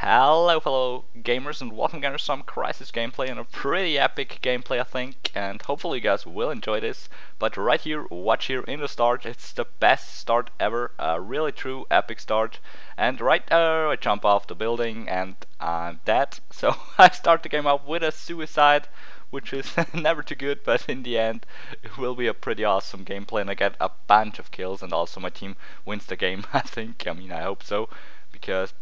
Hello fellow gamers and welcome again to some Crysis gameplay, and a pretty epic gameplay I think, and hopefully you guys will enjoy this. But right here, watch here in the start, it's the best start ever, a really true epic start. And right there I jump off the building and I'm dead, so I start the game up with a suicide, which is never too good, but in the end it will be a pretty awesome gameplay and I get a bunch of kills and also my team wins the game. I think, I hope so, because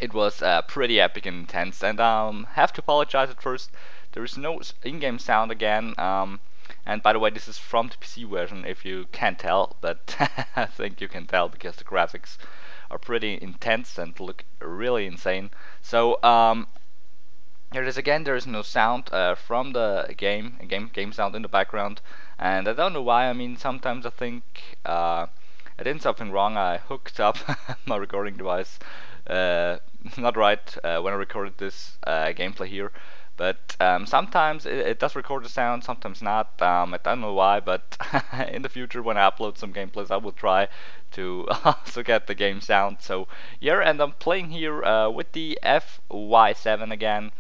it was pretty epic and intense, and have to apologize at first. There is no in-game sound again, and by the way, this is from the PC version if you can't tell, but I think you can tell because the graphics are pretty intense and look really insane. So here it is again. There is no sound from the game sound in the background, and I don't know why. Sometimes I think I did something wrong. I hooked up my recording device not right when I recorded this gameplay here, but sometimes it does record the sound, sometimes not. I don't know why, but in the future when I upload some gameplays I will try to also get the game sound. So yeah, and I'm playing here with the FY7 again,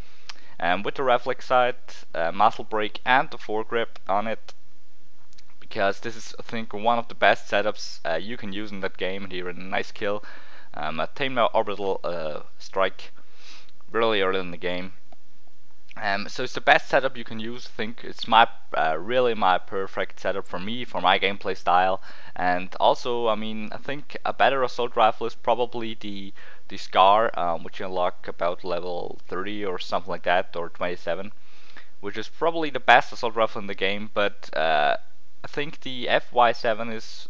with the reflex sight, muzzle brake and the foregrip on it, because this is I think one of the best setups you can use in that game. And here a nice kill. I tamed my orbital strike really early in the game. So it's the best setup you can use. I think it's my really my perfect setup for me, for my gameplay style. And also, I think a better assault rifle is probably the Scar, which you unlock about level 30 or something like that, or 27, which is probably the best assault rifle in the game. But I think the FY7 is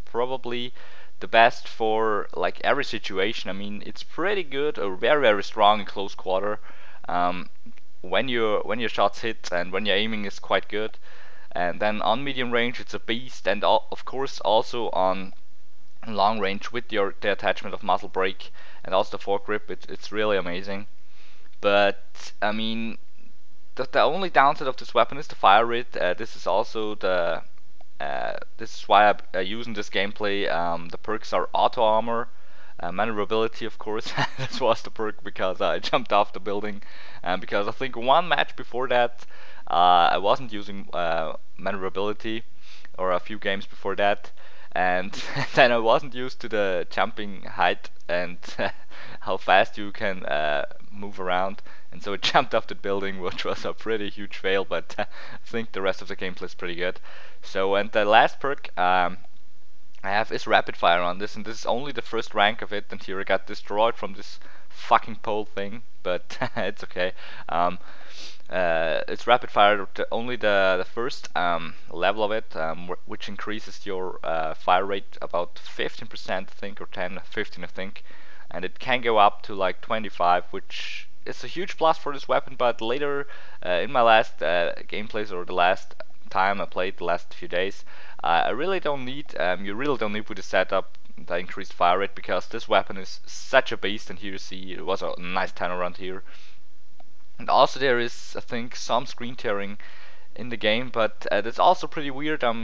probably the best for like every situation. It's pretty good, or very strong in close quarter. When your shots hit and when your aiming is quite good, and then on medium range it's a beast, and of course also on long range with the attachment of muzzle brake and also the foregrip, it's really amazing. But the only downside of this weapon is the fire rate. This is also this is why I use in this gameplay. The perks are auto armor, maneuverability, of course. This was the perk because I jumped off the building, and because I think one match before that I wasn't using maneuverability, or a few games before that, and then I wasn't used to the jumping height and how fast you can move around, and so it jumped off the building, which was a pretty huge fail. But I think the rest of the gameplay is pretty good. So, and the last perk I have is rapid fire on this, and this is only the first rank of it, and here I got destroyed from this fucking pole thing, but it's okay. It's rapid fire, only the first level of it, which increases your fire rate about 15% I think, or 15 I think, and it can go up to like 25, which is a huge plus for this weapon. But later in my last gameplays, or the last time I played, the last few days, I really don't need, you really don't need with the setup the increased fire rate, because this weapon is such a beast. And here you see it was a nice turnaround here. And also there is, I think, some screen tearing in the game, but that's also pretty weird. I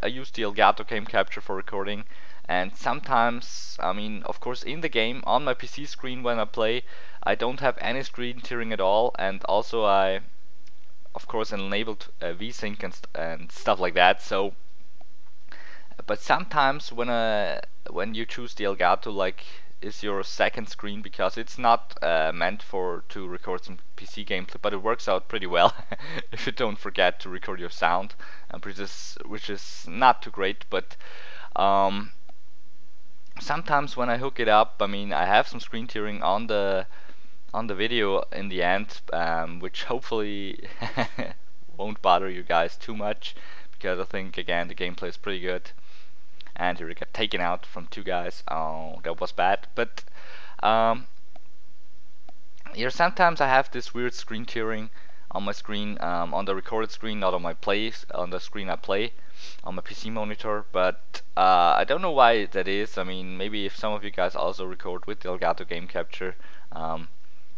use the Elgato game capture for recording, and sometimes, of course in the game on my PC screen when I play, I don't have any screen tearing at all, and also I of course enabled VSync and stuff like that. So, but sometimes when you choose the Elgato, like, is your second screen, because it's not meant to record some PC gameplay, but it works out pretty well if you don't forget to record your sound, which is not too great. But sometimes when I hook it up, I have some screen tearing on the video in the end, which hopefully won't bother you guys too much, because I think again the gameplay is pretty good. And here we got taken out from two guys. Oh, that was bad. But here sometimes I have this weird screen tearing on my screen, on the recorded screen, not on my on the screen I play on my PC monitor. But I don't know why that is. Maybe if some of you guys also record with the Elgato game capture,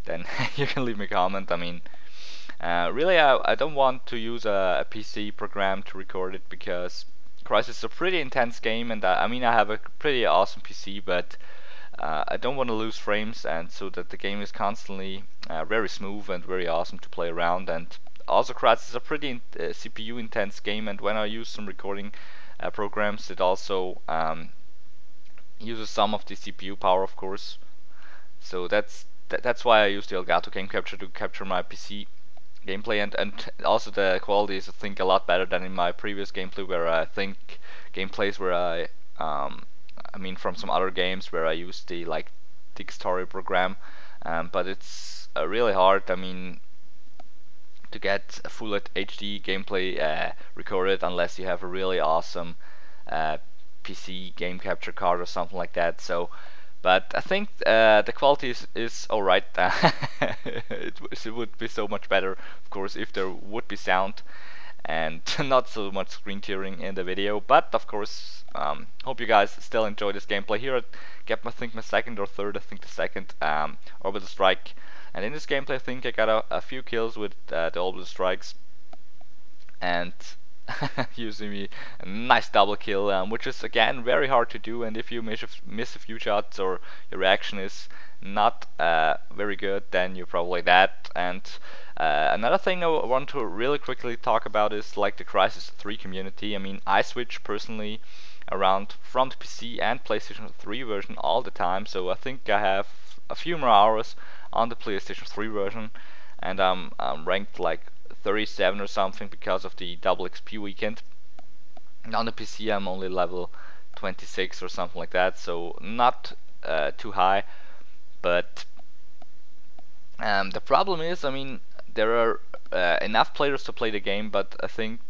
then you can leave me a comment. Really, I don't want to use a PC program to record it, because Crysis is a pretty intense game, and I have a pretty awesome PC, but I don't want to lose frames, and so that the game is constantly very smooth and very awesome to play around. And also, Crysis is a pretty CPU intense game, and when I use some recording programs, it also uses some of the CPU power, of course. So that's why I use the Elgato Game Capture to capture my PC gameplay, and also the quality is, I think, a lot better than in my previous gameplay, where I think gameplays where I mean from some other games where I used the like Story program, but it's really hard. I mean, to get a full HD gameplay recorded unless you have a really awesome PC game capture card or something like that. So, but I think the quality is alright. It would be so much better, of course, if there would be sound and not so much screen tearing in the video. But of course, hope you guys still enjoy this gameplay. Here I get I think my second or third, I think the second orbital strike. And in this gameplay, I think I got a few kills with the orbital strikes, and using me a nice double kill, which is again very hard to do. And if you miss a few shots or your reaction is not very good, then you're probably dead. And another thing I want to really quickly talk about is like the Crysis 3 community. I mean, I switch personally around from the PC and PlayStation 3 version all the time, so I think I have a few more hours on the PlayStation 3 version, and I'm ranked like 37 or something because of the double XP weekend. And on the PC I'm only level 26 or something like that, so not too high. But the problem is, I mean, there are enough players to play the game, but I think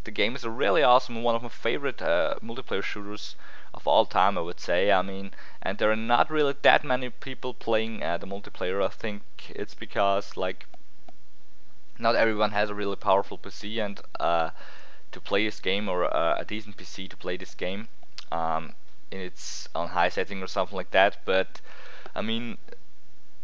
the game is really awesome and one of my favorite multiplayer shooters of all time, I would say. I mean, and there are not really that many people playing the multiplayer. I think it's because like not everyone has a really powerful PC and to play this game, or a decent PC to play this game in its on high setting or something like that. But I mean,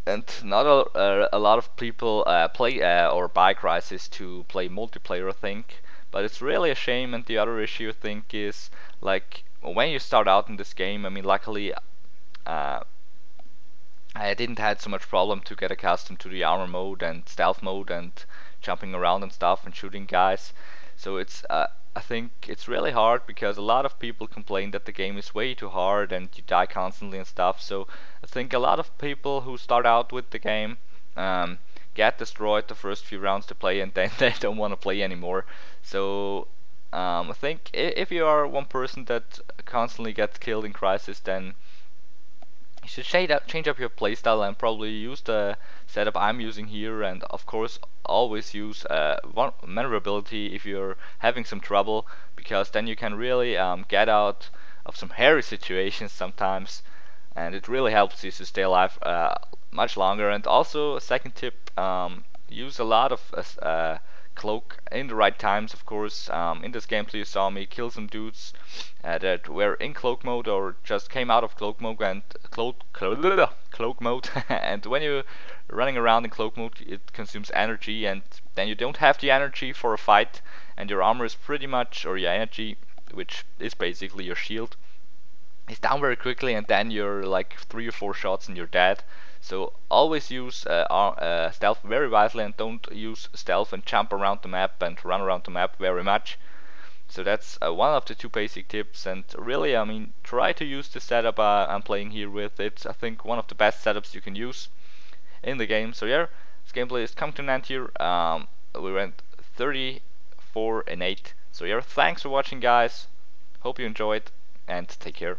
and not a lot of people play or buy Crysis to play multiplayer, I think. But it's really a shame. And the other issue, I think, is like when you start out in this game. I mean, luckily I didn't had so much problem to get accustomed to the armor mode and stealth mode and jumping around and stuff and shooting guys. So it's I think it's really hard because a lot of people complain that the game is way too hard and you die constantly and stuff. So I think a lot of people who start out with the game get destroyed the first few rounds to play, and then they don't want to play anymore. So I think if you are one person that constantly gets killed in Crysis, then you should change up your playstyle and probably use the setup I'm using here, and of course always use maneuverability if you're having some trouble, because then you can really get out of some hairy situations sometimes, and it really helps you to stay alive much longer. And also a second tip, use a lot of cloak in the right times, of course. In this gameplay you saw me kill some dudes that were in cloak mode or just came out of cloak mode and cloak mode and when you're running around in cloak mode it consumes energy, and then you don't have the energy for a fight, and your armor is pretty much, or your energy, which is basically your shield, is down very quickly, and then you're like 3 or 4 shots and you're dead. So always use stealth very wisely, and don't use stealth and jump around the map and run around the map very much. So that's one of the 2 basic tips, and really, I mean, try to use the setup I'm playing here with. It's, I think, one of the best setups you can use in the game. So yeah, this gameplay is come to an end here. We went 34-8. So yeah, thanks for watching, guys. Hope you enjoyed, and take care.